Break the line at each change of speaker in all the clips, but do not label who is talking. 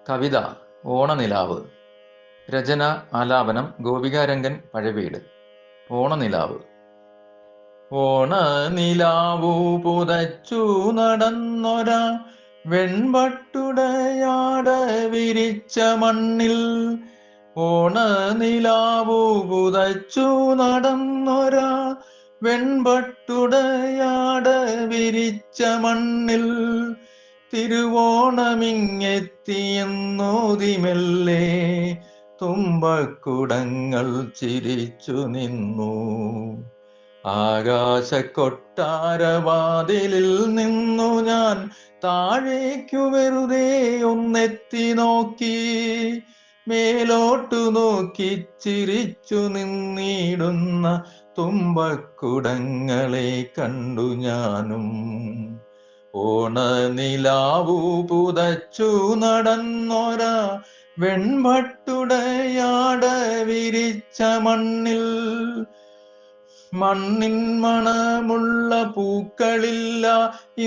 കവിത ഓണനിലാവ്. രചന ആലാപനം ഗോപികാരംഗൻ പഴവീട്. ഓണനിലാവ്. ഓണനിലാവു പുതച്ചു നടന്നൊരാ വെൺപട്ടുടയാട വിരിച്ച മണ്ണിൽ. ഓണനിലാവു പുതച്ചു നടന്നൊരാ വെൺപട്ടുടയാട വിരിച്ച മണ്ണിൽ. തിരുവോണമിങ്ങെത്തിയെന്നോതിമെല്ലെ തുമ്പക്കുടങ്ങൾ ചിരിച്ചു നിന്നു. ആകാശക്കൊട്ടാരവാതിലിൽ നിന്നു ഞാൻ താഴേക്കു വെറുതെ ഒന്നെത്തി നോക്കി. മേലോട്ടു നോക്കി ചിരിച്ചു നിന്നിടുന്ന തുമ്പക്കുടങ്ങളെ കണ്ടു ഞാനും. ഓണനിലാവു പുതച്ചു നടന്നൊരാ വെൺപട്ടുടയാട വിരിച്ച മണ്ണിൽ. മണ്ണിൻ മണമുള്ള പൂക്കളില്ല,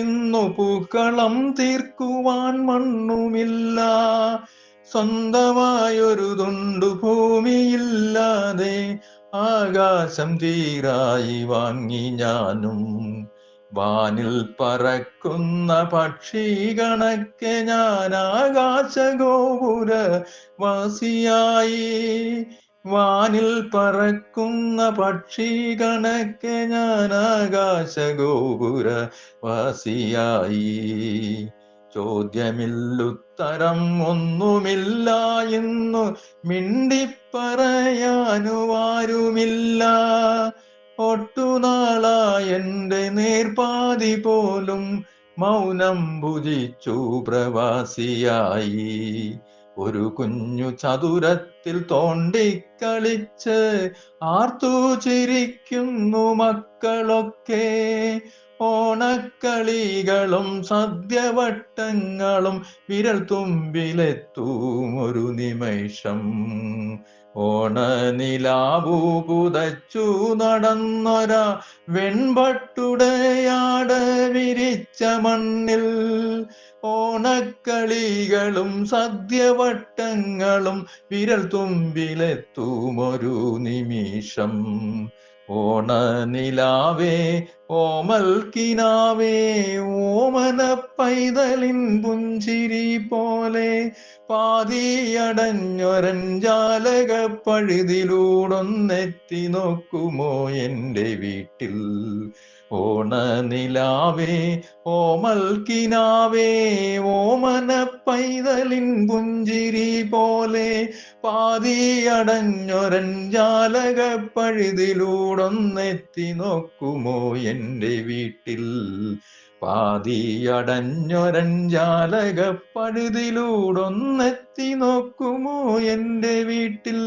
ഇന്നു പൂക്കളം തീർക്കുവാൻ മണ്ണുമില്ല. സ്വന്തമായൊരു തുണ്ടു ഭൂമിയില്ലാതെ ആകാശം തീരായി വാങ്ങി ഞാനും. വാനിൽ പറക്കുന്ന പക്ഷി കണക്കെ ഞാൻ ആകാശഗോപുര വാസിയായി. വാനിൽ പറക്കുന്ന പക്ഷി കണക്കെ ഞാൻ ആകാശഗോപുര വാസിയായി. ചോദ്യമില്ലുത്തരം ഒന്നുമില്ല, ഇന്നു മിണ്ടിപ്പറയാനുമാരുമില്ല. ഒട്ടുനാളായെന്റെ നേർപാതി പോലും മൗനം ഭുജിച്ചു പ്രവാസിയായി. ഒരു കുഞ്ഞു ചതുരത്തിൽ തോണ്ടിക്കളിച്ച് ആർത്തു ചിരിക്കുന്നു മക്കളൊക്കെ. ഓണക്കളികളും സദ്യവട്ടങ്ങളും വിരൽ തുമ്പിലെത്തും ഒരു നിമിഷം. ഓണനിലാവു പുതച്ചു നടന്നൊരാ വെൺപട്ടുടയാട വിരിച്ച മണ്ണിൽ. ഓണക്കളികളും സദ്യവട്ടങ്ങളും വിരൽ തുമ്പിലെത്തും ഒരു നിമിഷം. ഓണനിലാവേ ഓമൽക്കിനാവേ ഓമന പൈതലിൻ പുഞ്ചിരി പോലെ പാതിയടഞ്ഞൊരൻ ജാലകപ്പഴുതിലൂടൊന്നെത്തി നോക്കുമോ എൻ്റെ വീട്ടിൽ. ഓണനിലാവേ ഓമൽക്കിനാവേ ഓമന പൈതലിൻ പുഞ്ചിരി പോലെ പാതിയടഞ്ഞൊരൻ ജാലകപ്പഴുതിലൂടൊന്നെത്തി നോക്കുമോ എൻ്റെ വീട്ടിൽ. പാതിയടഞ്ഞൊരൻ ജാലകപ്പഴുതിലൂടൊന്നെത്തി നോക്കുമോ എൻ്റെ വീട്ടിൽ.